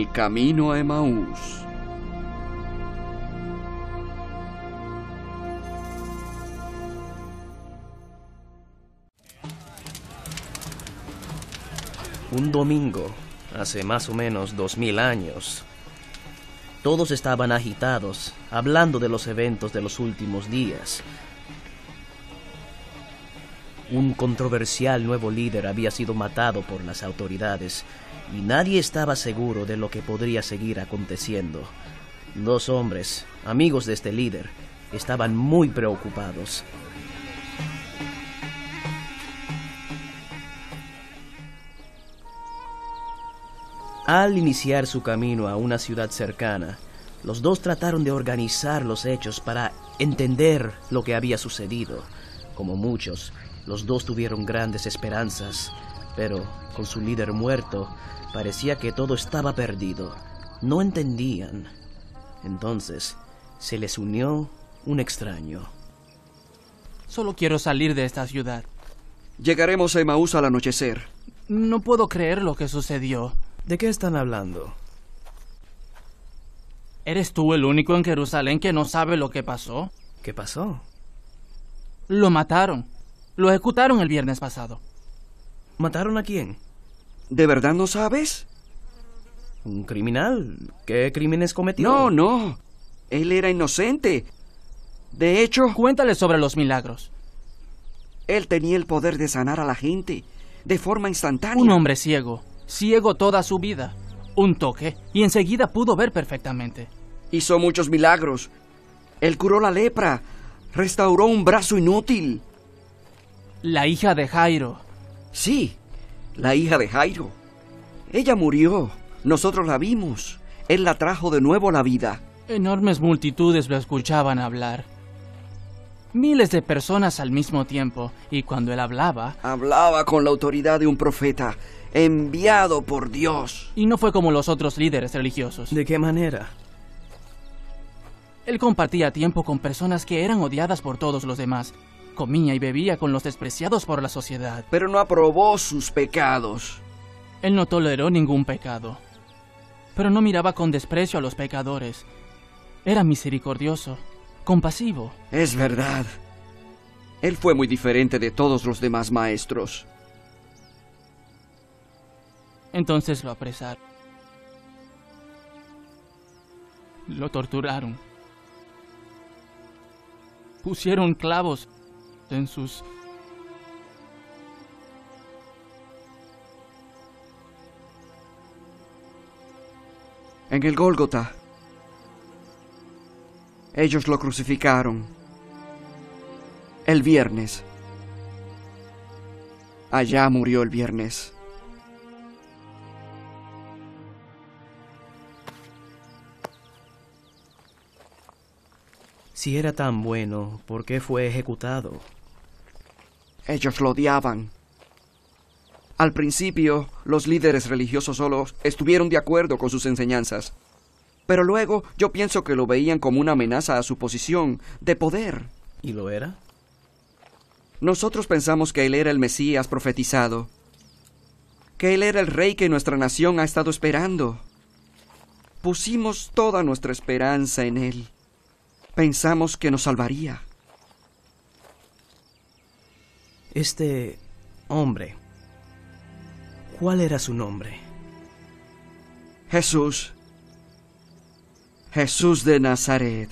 El camino a Emaús. Un domingo, hace más o menos 2000 años, todos estaban agitados, hablando de los eventos de los últimos días. Un controversial nuevo líder había sido matado por las autoridades y nadie estaba seguro de lo que podría seguir aconteciendo. Dos hombres, amigos de este líder, estaban muy preocupados. Al iniciar su camino a una ciudad cercana, los dos trataron de organizar los hechos para entender lo que había sucedido. Como muchos, los dos tuvieron grandes esperanzas, pero con su líder muerto, parecía que todo estaba perdido. No entendían. Entonces, se les unió un extraño. Solo quiero salir de esta ciudad. Llegaremos a Emaús al anochecer. No puedo creer lo que sucedió. ¿De qué están hablando? ¿Eres tú el único en Jerusalén que no sabe lo que pasó? ¿Qué pasó? Lo mataron. Lo ejecutaron el viernes pasado. ¿Mataron a quién? ¿De verdad no sabes? ¿Un criminal? ¿Qué crímenes cometió? No. Él era inocente. De hecho, Cuéntale sobre los milagros. él tenía el poder de sanar a la gente de forma instantánea. Un hombre ciego toda su vida. Un toque y enseguida pudo ver perfectamente. Hizo muchos milagros. Él curó la lepra, restauró un brazo inútil. La hija de Jairo. Sí, la hija de Jairo. Ella murió. Nosotros la vimos. Él la trajo de nuevo a la vida. Enormes multitudes lo escuchaban hablar. Miles de personas al mismo tiempo. Y cuando él hablaba con la autoridad de un profeta, enviado por Dios. Y no fue como los otros líderes religiosos. ¿De qué manera? Él compartía tiempo con personas que eran odiadas por todos los demás. Comía y bebía con los despreciados por la sociedad. Pero no aprobó sus pecados. Él no toleró ningún pecado. Pero no miraba con desprecio a los pecadores. Era misericordioso, compasivo. Es verdad. Él fue muy diferente de todos los demás maestros. Entonces lo apresaron. Lo torturaron. Pusieron clavos en sus... En el Gólgota. Ellos lo crucificaron. El viernes. Allá murió el viernes. Si era tan bueno, ¿por qué fue ejecutado? Ellos lo odiaban. Al principio, los líderes religiosos solo estuvieron de acuerdo con sus enseñanzas. Pero luego, yo pienso que lo veían como una amenaza a su posición de poder. ¿Y lo era? Nosotros pensamos que él era el Mesías profetizado. Que él era el rey que nuestra nación ha estado esperando. Pusimos toda nuestra esperanza en él. Pensamos que nos salvaría. Este hombre, ¿cuál era su nombre? Jesús. Jesús de Nazaret.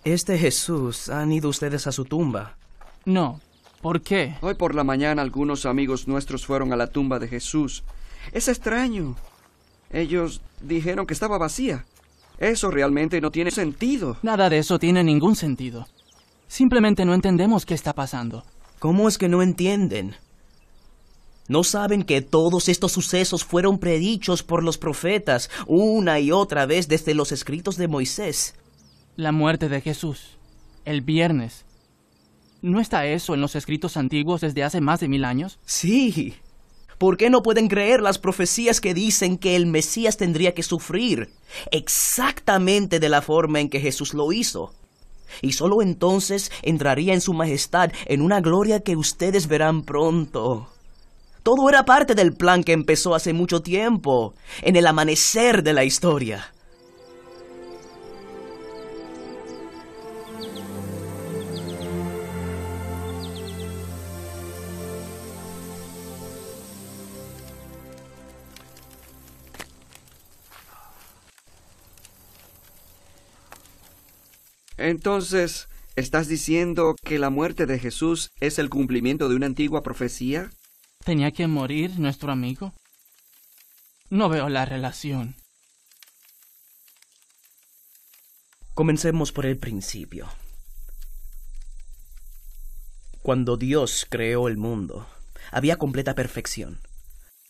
Este Jesús, ¿han ido ustedes a su tumba? No. ¿Por qué? Hoy por la mañana algunos amigos nuestros fueron a la tumba de Jesús. Es extraño. Ellos dijeron que estaba vacía. Eso realmente no tiene sentido. Nada de eso tiene ningún sentido. Simplemente no entendemos qué está pasando. ¿Cómo es que no entienden? ¿No saben que todos estos sucesos fueron predichos por los profetas una y otra vez desde los escritos de Moisés? La muerte de Jesús, el viernes. ¿No está eso en los escritos antiguos desde hace más de 1000 años? Sí. ¿Por qué no pueden creer las profecías que dicen que el Mesías tendría que sufrir exactamente de la forma en que Jesús lo hizo? y solo entonces entraría en su majestad en una gloria que ustedes verán pronto. Todo era parte del plan que empezó hace mucho tiempo, en el amanecer de la historia. Entonces, ¿estás diciendo que la muerte de Jesús es el cumplimiento de una antigua profecía? ¿Tenía que morir nuestro amigo? No veo la relación. Comencemos por el principio. Cuando Dios creó el mundo, había completa perfección.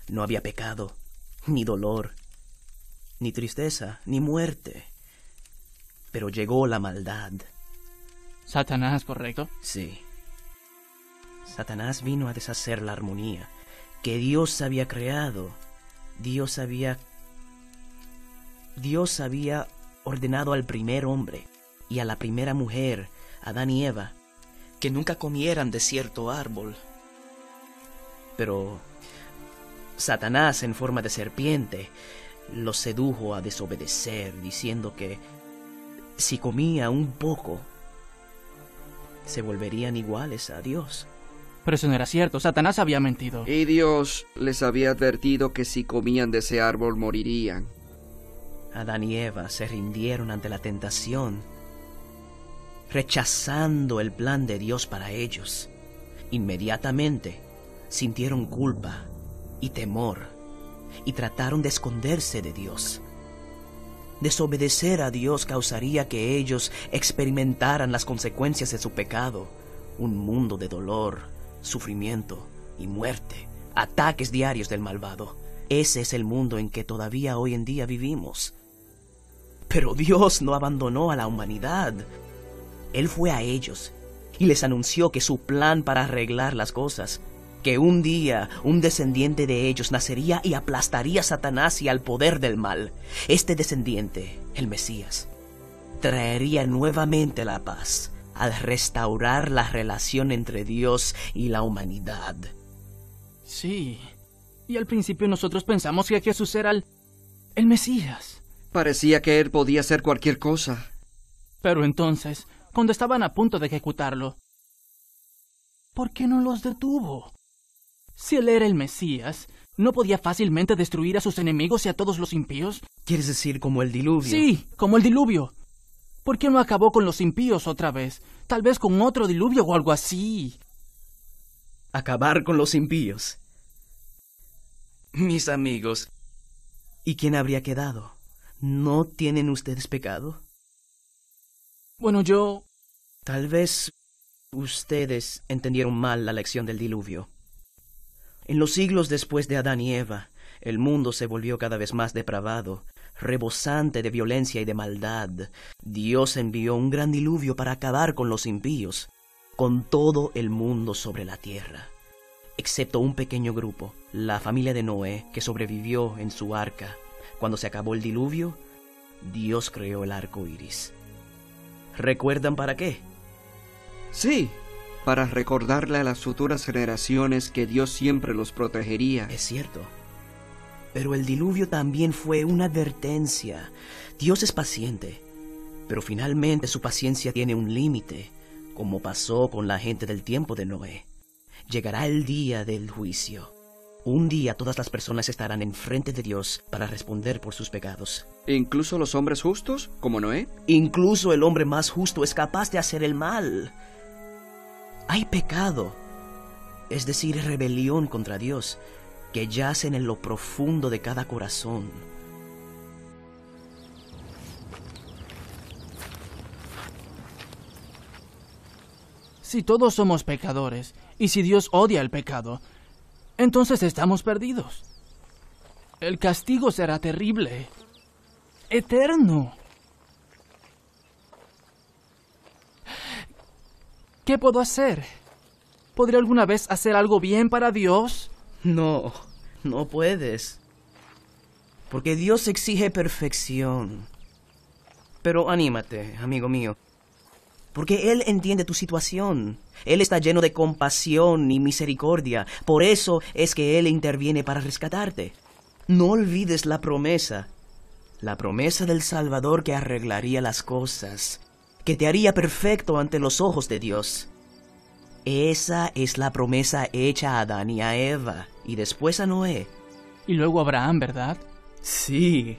No había pecado, ni dolor, ni tristeza, ni muerte. Pero llegó la maldad. Satanás, ¿correcto? Sí. Satanás vino a deshacer la armonía que Dios había creado. Dios había ordenado al primer hombre y a la primera mujer, Adán y Eva, que nunca comieran de cierto árbol. Pero Satanás, en forma de serpiente, los sedujo a desobedecer, diciendo que si comía un poco, se volverían iguales a Dios. Pero eso no era cierto. Satanás había mentido. Y Dios les había advertido que si comían de ese árbol morirían. Adán y Eva se rindieron ante la tentación, rechazando el plan de Dios para ellos. Inmediatamente sintieron culpa y temor y trataron de esconderse de Dios. Desobedecer a Dios causaría que ellos experimentaran las consecuencias de su pecado, un mundo de dolor, sufrimiento y muerte, ataques diarios del malvado. Ese es el mundo en que todavía hoy en día vivimos. Pero Dios no abandonó a la humanidad. Él fue a ellos y les anunció que su plan para arreglar las cosas, que un día un descendiente de ellos nacería y aplastaría a Satanás y al poder del mal. Este descendiente, el Mesías, traería nuevamente la paz al restaurar la relación entre Dios y la humanidad. Sí. Y al principio nosotros pensamos que Jesús era el Mesías. Parecía que él podía hacer cualquier cosa. Pero entonces, cuando estaban a punto de ejecutarlo, ¿por qué no los detuvo? Si él era el Mesías, ¿no podía fácilmente destruir a sus enemigos y a todos los impíos? ¿Quieres decir como el diluvio? Sí, como el diluvio. ¿Por qué no acabó con los impíos otra vez? Tal vez con otro diluvio o algo así. Acabar con los impíos. Mis amigos, ¿y quién habría quedado? ¿No tienen ustedes pecado? Bueno, Tal vez ustedes entendieron mal la lección del diluvio. En los siglos después de Adán y Eva, el mundo se volvió cada vez más depravado, rebosante de violencia y de maldad. Dios envió un gran diluvio para acabar con los impíos, con todo el mundo sobre la tierra, excepto un pequeño grupo, la familia de Noé, que sobrevivió en su arca. Cuando se acabó el diluvio, Dios creó el arco iris. ¿Recuerdan para qué? Sí, para recordarle a las futuras generaciones que Dios siempre los protegería. Es cierto. Pero el diluvio también fue una advertencia. Dios es paciente, pero finalmente su paciencia tiene un límite, como pasó con la gente del tiempo de Noé. Llegará el día del juicio. Un día todas las personas estarán enfrente de Dios para responder por sus pecados. ¿Incluso los hombres justos, como Noé? Incluso el hombre más justo es capaz de hacer el mal. Hay pecado, es decir, rebelión contra Dios, que yace en lo profundo de cada corazón. Si todos somos pecadores, y si Dios odia el pecado, entonces estamos perdidos. El castigo será terrible, eterno. ¿Qué puedo hacer? ¿Podré alguna vez hacer algo bien para Dios? No, no puedes. Porque Dios exige perfección. Pero anímate, amigo mío. Porque Él entiende tu situación. Él está lleno de compasión y misericordia. Por eso es que Él interviene para rescatarte. No olvides la promesa del Salvador que arreglaría las cosas, que te haría perfecto ante los ojos de Dios. Esa es la promesa hecha a Adán y a Eva, y después a Noé. Y luego Abraham, ¿verdad? Sí.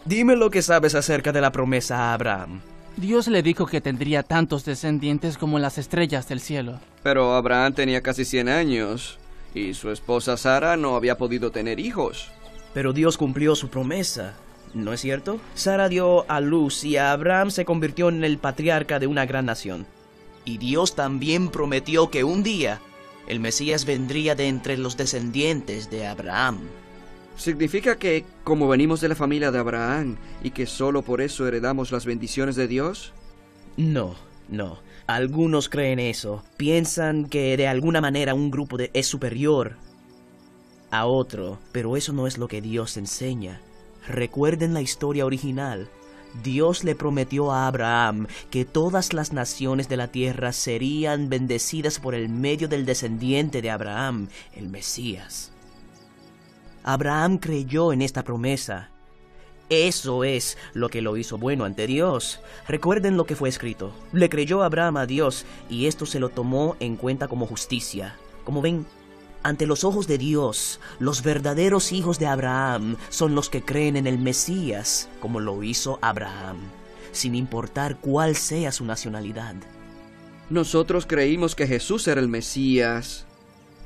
Dime lo que sabes acerca de la promesa a Abraham. Dios le dijo que tendría tantos descendientes como las estrellas del cielo. Pero Abraham tenía casi 100 años y su esposa Sara no había podido tener hijos. Pero Dios cumplió su promesa, ¿no es cierto? Sara dio a luz y Abraham se convirtió en el patriarca de una gran nación. Y Dios también prometió que un día el Mesías vendría de entre los descendientes de Abraham. ¿Significa que, como venimos de la familia de Abraham, y que solo por eso heredamos las bendiciones de Dios? No. Algunos creen eso. Piensan que de alguna manera un grupo es superior a otro, pero eso no es lo que Dios enseña. Recuerden la historia original. Dios le prometió a Abraham que todas las naciones de la tierra serían bendecidas por el medio del descendiente de Abraham, el Mesías. Abraham creyó en esta promesa. Eso es lo que lo hizo bueno ante Dios. Recuerden lo que fue escrito. Le creyó Abraham a Dios y esto se lo tomó en cuenta como justicia. Como ven, ante los ojos de Dios, los verdaderos hijos de Abraham son los que creen en el Mesías, como lo hizo Abraham, sin importar cuál sea su nacionalidad. Nosotros creímos que Jesús era el Mesías,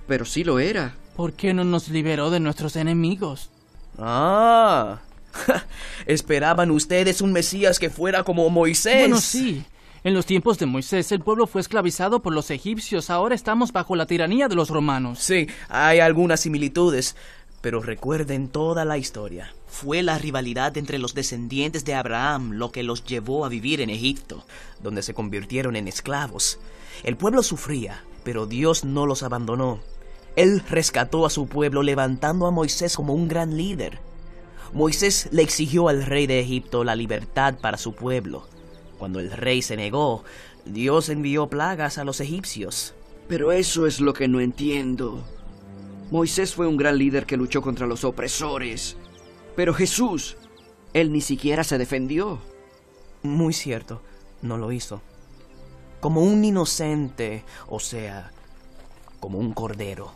pero sí lo era. ¿Por qué no nos liberó de nuestros enemigos? ¿Esperaban ustedes un Mesías que fuera como Moisés? Bueno, sí. En los tiempos de Moisés, el pueblo fue esclavizado por los egipcios. Ahora estamos bajo la tiranía de los romanos. Sí, hay algunas similitudes, pero recuerden toda la historia. Fue la rivalidad entre los descendientes de Abraham lo que los llevó a vivir en Egipto, donde se convirtieron en esclavos. El pueblo sufría, pero Dios no los abandonó. Él rescató a su pueblo levantando a Moisés como un gran líder. Moisés le exigió al rey de Egipto la libertad para su pueblo. Cuando el rey se negó, Dios envió plagas a los egipcios. Pero eso es lo que no entiendo. Moisés fue un gran líder que luchó contra los opresores. Pero Jesús, él ni siquiera se defendió. Muy cierto, no lo hizo. Como un inocente, o sea, como un cordero.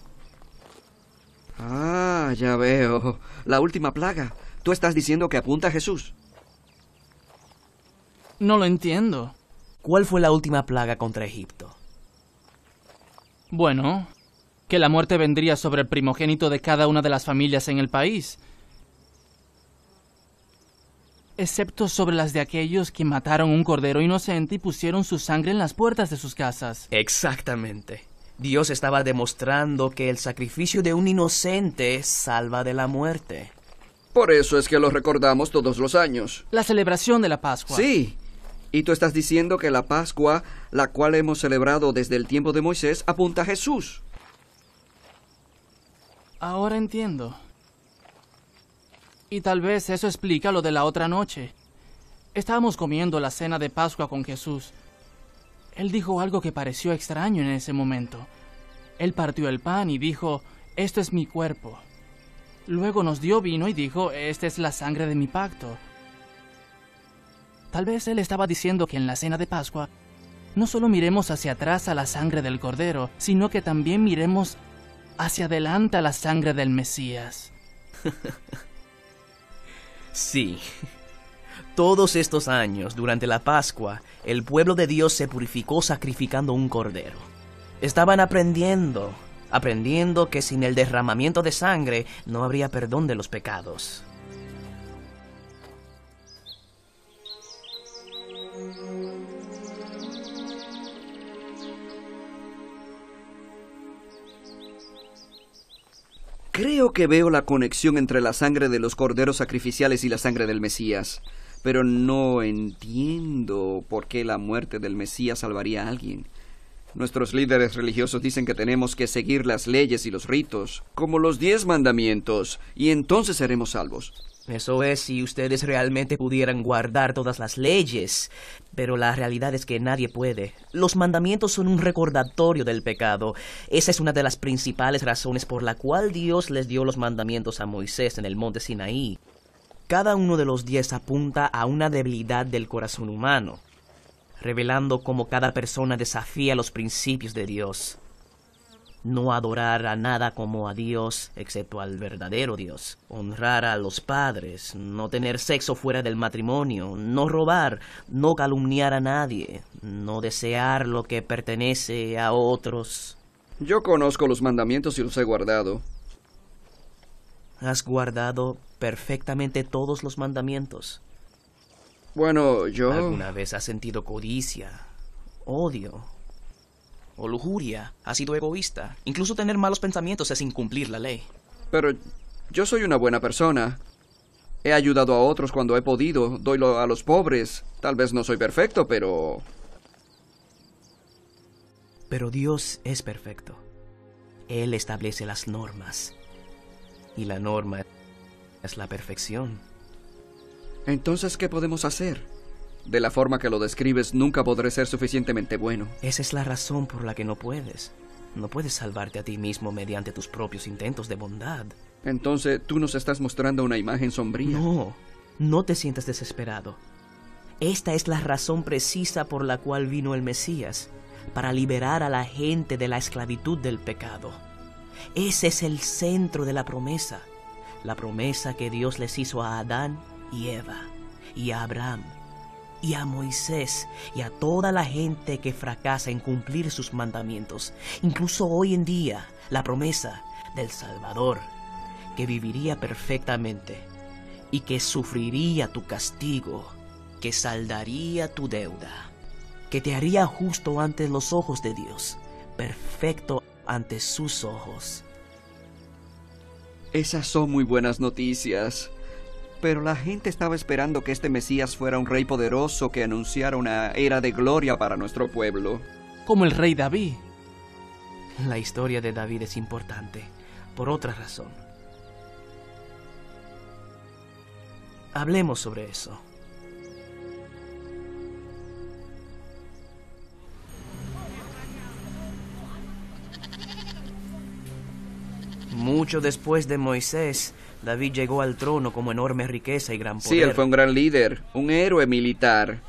Ya veo. La última plaga. ¿Tú estás diciendo que apunta a Jesús? No lo entiendo. ¿Cuál fue la última plaga contra Egipto? Bueno, que la muerte vendría sobre el primogénito de cada una de las familias en el país, excepto sobre las de aquellos que mataron un cordero inocente y pusieron su sangre en las puertas de sus casas. Exactamente. Dios estaba demostrando que el sacrificio de un inocente salva de la muerte. Por eso es que lo recordamos todos los años. La celebración de la Pascua. Sí. Y tú estás diciendo que la Pascua, la cual hemos celebrado desde el tiempo de Moisés, apunta a Jesús. Ahora entiendo. Y tal vez eso explica lo de la otra noche. Estábamos comiendo la cena de Pascua con Jesús. Él dijo algo que pareció extraño en ese momento. Él partió el pan y dijo, «Esto es mi cuerpo». Luego nos dio vino y dijo, «Esta es la sangre de mi pacto». Tal vez él estaba diciendo que en la cena de Pascua no solo miremos hacia atrás a la sangre del Cordero, sino que también miremos hacia adelante a la sangre del Mesías. Sí. Todos estos años, durante la Pascua, el pueblo de Dios se purificó sacrificando un cordero. Estaban aprendiendo que sin el derramamiento de sangre no habría perdón de los pecados. Creo que veo la conexión entre la sangre de los corderos sacrificiales y la sangre del Mesías, pero no entiendo por qué la muerte del Mesías salvaría a alguien. Nuestros líderes religiosos dicen que tenemos que seguir las leyes y los ritos, como los 10 mandamientos, y entonces seremos salvos. Eso es si ustedes realmente pudieran guardar todas las leyes, pero la realidad es que nadie puede. Los mandamientos son un recordatorio del pecado. Esa es una de las principales razones por la cual Dios les dio los mandamientos a Moisés en el monte Sinaí. Cada uno de los 10 apunta a una debilidad del corazón humano, revelando cómo cada persona desafía los principios de Dios. No adorar a nada como a Dios, excepto al verdadero Dios. Honrar a los padres, no tener sexo fuera del matrimonio, no robar, no calumniar a nadie, no desear lo que pertenece a otros. Yo conozco los mandamientos y los he guardado. ¿Has guardado perfectamente todos los mandamientos? Bueno, yo... ¿Alguna vez has sentido codicia, odio o lujuria? ¿Has sido egoísta? Incluso tener malos pensamientos es incumplir la ley. Pero yo soy una buena persona. He ayudado a otros cuando he podido. Doy a los pobres. Tal vez no soy perfecto, pero... Pero Dios es perfecto. Él establece las normas. Y la norma es la perfección. Entonces, ¿qué podemos hacer? De la forma que lo describes, nunca podré ser suficientemente bueno. Esa es la razón por la que no puedes. No puedes salvarte a ti mismo mediante tus propios intentos de bondad. Entonces, tú nos estás mostrando una imagen sombría. No te sientas desesperado. Esta es la razón precisa por la cual vino el Mesías, para liberar a la gente de la esclavitud del pecado. Ese es el centro de la promesa que Dios les hizo a Adán y Eva, y a Abraham, y a Moisés, y a toda la gente que fracasa en cumplir sus mandamientos. Incluso hoy en día, la promesa del Salvador, que viviría perfectamente, y que sufriría tu castigo, que saldaría tu deuda, que te haría justo ante los ojos de Dios, perfecto ante sus ojos. Esas son muy buenas noticias. Pero la gente estaba esperando que este Mesías fuera un rey poderoso que anunciara una era de gloria para nuestro pueblo. Como el rey David. La historia de David es importante, por otra razón. Hablemos sobre eso. Mucho después de Moisés, David llegó al trono como enorme riqueza y gran poder. Sí, él fue un gran líder, un héroe militar.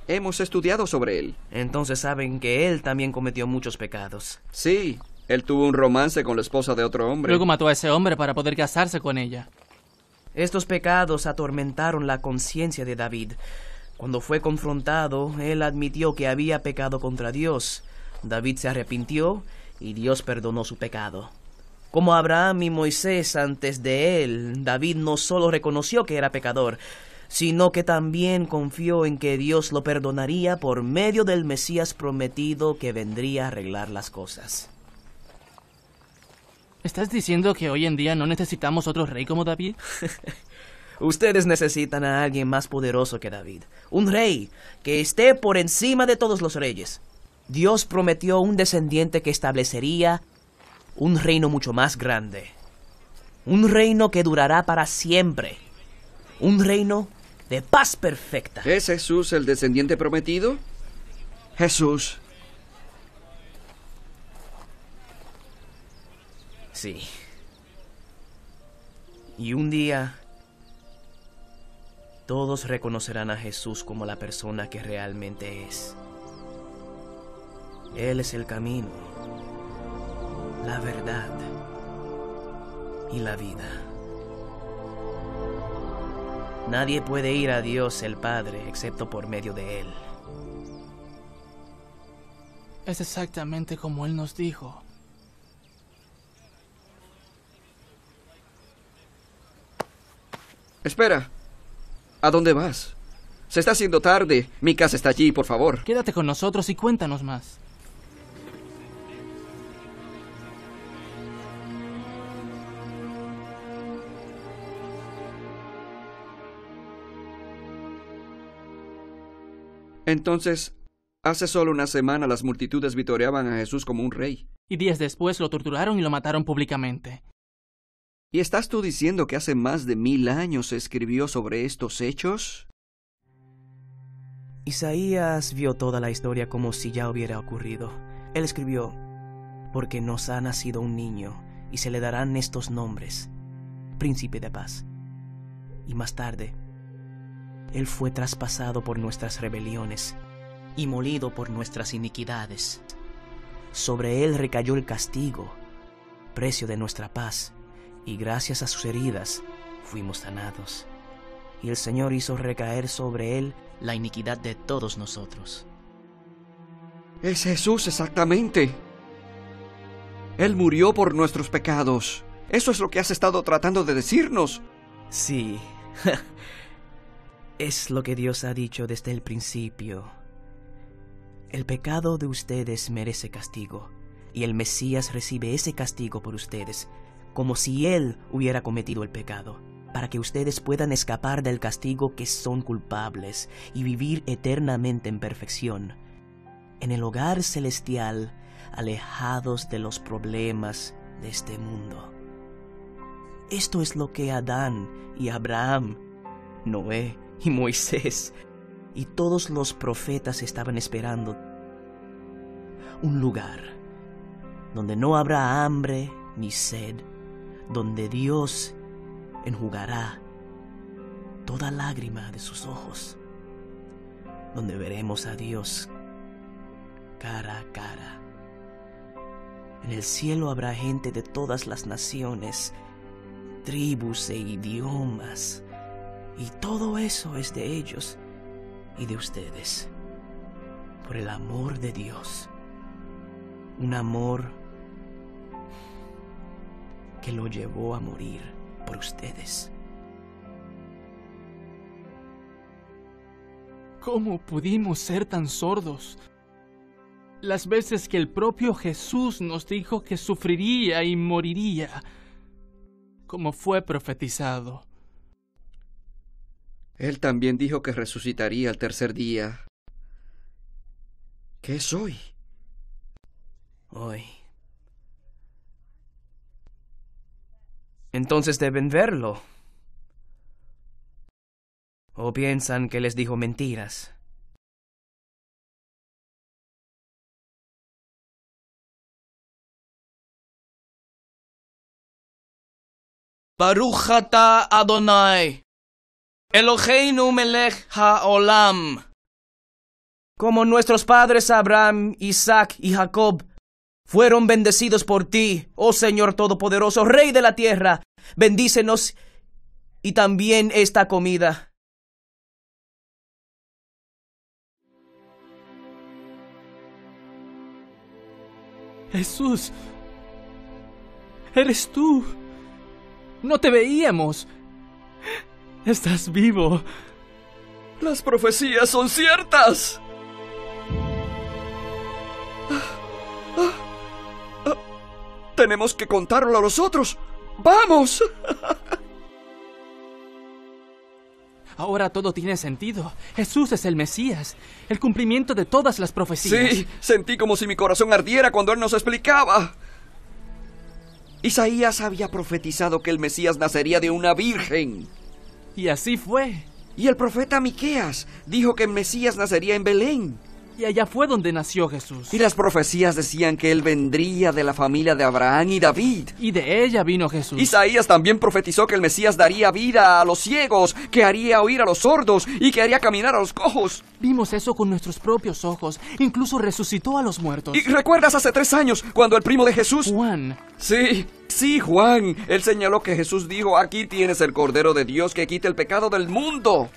Hemos estudiado sobre él. Entonces saben que él también cometió muchos pecados. Sí, él tuvo un romance con la esposa de otro hombre. Luego mató a ese hombre para poder casarse con ella. Estos pecados atormentaron la conciencia de David. Cuando fue confrontado, él admitió que había pecado contra Dios. David se arrepintió y Dios perdonó su pecado. Como Abraham y Moisés antes de él, David no solo reconoció que era pecador, sino que también confió en que Dios lo perdonaría por medio del Mesías prometido que vendría a arreglar las cosas. ¿Estás diciendo que hoy en día no necesitamos otro rey como David? Ustedes necesitan a alguien más poderoso que David. Un rey que esté por encima de todos los reyes. Dios prometió un descendiente que establecería un reino mucho más grande. Un reino que durará para siempre. Un reino de paz perfecta. ¿Es Jesús el descendiente prometido? Jesús. Sí. Y un día, todos reconocerán a Jesús como la persona que realmente es. Él es el camino, la verdad y la vida. Nadie puede ir a Dios el Padre excepto por medio de Él. Es exactamente como Él nos dijo. Espera. ¿A dónde vas? Se está haciendo tarde. Mi casa está allí, por favor. Quédate con nosotros y cuéntanos más. Entonces, hace solo una semana las multitudes vitoreaban a Jesús como un rey. Y días después lo torturaron y lo mataron públicamente. ¿Y estás tú diciendo que hace más de 1000 años se escribió sobre estos hechos? Isaías vio toda la historia como si ya hubiera ocurrido. Él escribió: porque nos ha nacido un niño, y se le darán estos nombres: Príncipe de Paz. Y más tarde, Él fue traspasado por nuestras rebeliones y molido por nuestras iniquidades. Sobre Él recayó el castigo, precio de nuestra paz, y gracias a sus heridas fuimos sanados. Y el Señor hizo recaer sobre Él la iniquidad de todos nosotros. Es Jesús exactamente. Él murió por nuestros pecados. Eso es lo que has estado tratando de decirnos. Sí, es lo que Dios ha dicho desde el principio. El pecado de ustedes merece castigo, y el Mesías recibe ese castigo por ustedes, como si Él hubiera cometido el pecado, para que ustedes puedan escapar del castigo que son culpables y vivir eternamente en perfección, en el hogar celestial, alejados de los problemas de este mundo. Esto es lo que Adán y Abraham, Noé y Moisés y todos los profetas estaban esperando. Un lugar donde no habrá hambre ni sed, donde Dios enjugará toda lágrima de sus ojos, donde veremos a Dios cara a cara. En el cielo habrá gente de todas las naciones, tribus e idiomas, y todo eso es de ellos y de ustedes, por el amor de Dios, un amor que lo llevó a morir por ustedes. ¿Cómo pudimos ser tan sordos? Las veces que el propio Jesús nos dijo que sufriría y moriría, como fue profetizado. Él también dijo que resucitaría al tercer día. ¿Qué es hoy? Hoy. Entonces deben verlo. ¿O piensan que les dijo mentiras? Baruch atah Adonai, Eloheinu melech haolam. Como nuestros padres Abraham, Isaac y Jacob fueron bendecidos por ti, oh Señor Todopoderoso, Rey de la tierra, bendícenos y también esta comida. Jesús, eres tú. No te veíamos. Estás vivo. Las profecías son ciertas. Tenemos que contarlo a los otros. ¡Vamos! Ahora todo tiene sentido. Jesús es el Mesías, el cumplimiento de todas las profecías. Sí, sentí como si mi corazón ardiera cuando él nos explicaba. Isaías había profetizado que el Mesías nacería de una virgen. Y así fue. Y el profeta Miqueas dijo que el Mesías nacería en Belén. Y allá fue donde nació Jesús. Y las profecías decían que él vendría de la familia de Abraham y David. Y de ella vino Jesús. Isaías también profetizó que el Mesías daría vida a los ciegos, que haría oír a los sordos y que haría caminar a los cojos. Vimos eso con nuestros propios ojos. Incluso resucitó a los muertos. ¿Y recuerdas hace 3 años, cuando el primo de Jesús... Juan. Sí, Juan. Él señaló que Jesús dijo: aquí tienes el Cordero de Dios que quita el pecado del mundo.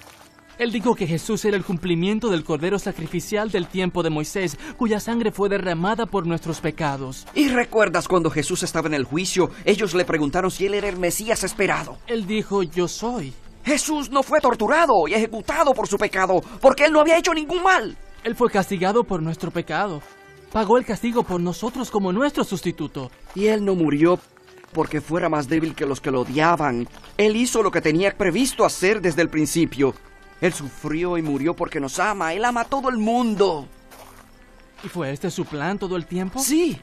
Él dijo que Jesús era el cumplimiento del cordero sacrificial del tiempo de Moisés, cuya sangre fue derramada por nuestros pecados. ¿Y recuerdas cuando Jesús estaba en el juicio? Ellos le preguntaron si él era el Mesías esperado. Él dijo: yo soy. Jesús no fue torturado y ejecutado por su pecado, porque él no había hecho ningún mal. Él fue castigado por nuestro pecado. Pagó el castigo por nosotros como nuestro sustituto. Y él no murió porque fuera más débil que los que lo odiaban. Él hizo lo que tenía previsto hacer desde el principio. Él sufrió y murió porque nos ama. Él ama a todo el mundo. ¿Y fue este su plan todo el tiempo? Sí.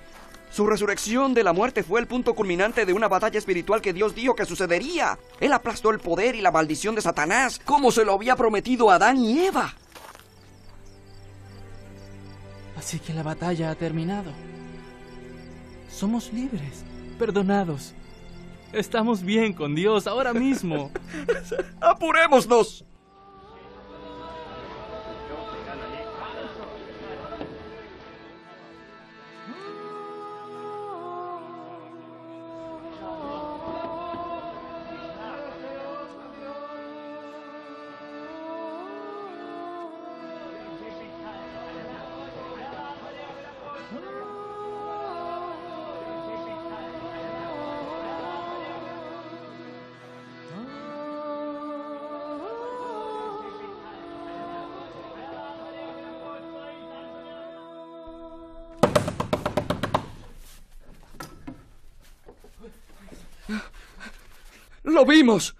Su resurrección de la muerte fue el punto culminante de una batalla espiritual que Dios dijo que sucedería. Él aplastó el poder y la maldición de Satanás, como se lo había prometido a Adán y Eva. Así que la batalla ha terminado. Somos libres, perdonados. Estamos bien con Dios ahora mismo. ¡Apurémonos! ¡Lo vimos!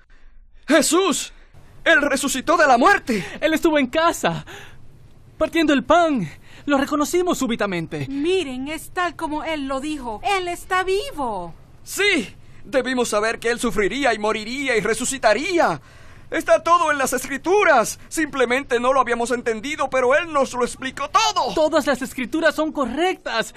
¡Jesús! ¡Él resucitó de la muerte! Él estuvo en casa, partiendo el pan. Lo reconocimos súbitamente. Miren, es tal como Él lo dijo. Él está vivo. ¡Sí! Debimos saber que Él sufriría y moriría y resucitaría. Está todo en las Escrituras. Simplemente no lo habíamos entendido, pero Él nos lo explicó todo. Todas las escrituras son correctas.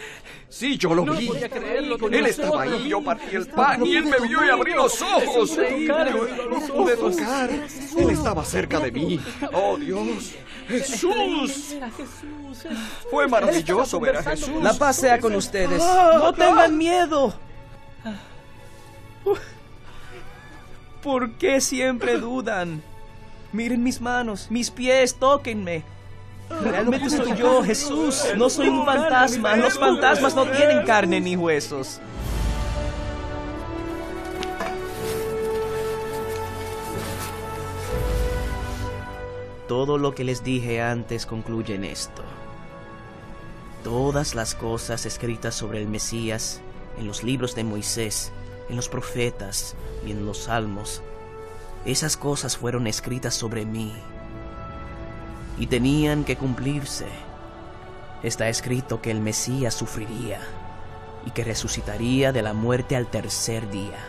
Sí, yo lo vi. podía creerlo con Él mis estaba ojos. ahí, yo partí el pan y Él me vio y abrí los ojos. Lo pude tocar. Él estaba cerca de mí. ¡Oh, Dios! ¡Jesús! Era Jesús. Fue maravilloso ver a Jesús. La paz sea con ustedes. No tengan miedo. ¿Por qué siempre dudan? Miren mis manos, mis pies, tóquenme. Realmente soy yo, Jesús. No soy un fantasma. Los fantasmas no tienen carne ni huesos. Todo lo que les dije antes concluye en esto. Todas las cosas escritas sobre el Mesías en los libros de Moisés, en los profetas y en los salmos, esas cosas fueron escritas sobre mí y tenían que cumplirse. Está escrito que el Mesías sufriría y que resucitaría de la muerte al tercer día.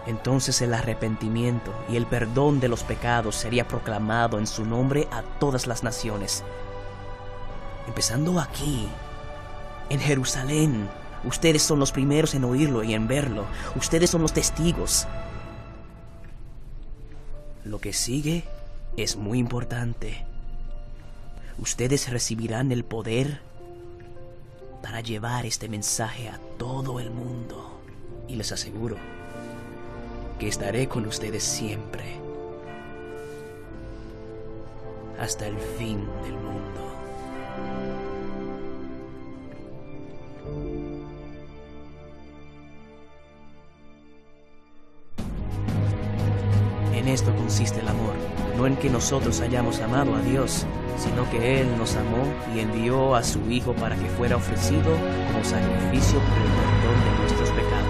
Entonces el arrepentimiento y el perdón de los pecados sería proclamado en su nombre a todas las naciones. Empezando aquí, en Jerusalén. Ustedes son los primeros en oírlo y en verlo. Ustedes son los testigos. Lo que sigue es muy importante. Ustedes recibirán el poder para llevar este mensaje a todo el mundo. Y les aseguro que estaré con ustedes siempre, hasta el fin del mundo. En esto consiste el amor, no en que nosotros hayamos amado a Dios, sino que Él nos amó y envió a su Hijo para que fuera ofrecido como sacrificio por el perdón de nuestros pecados.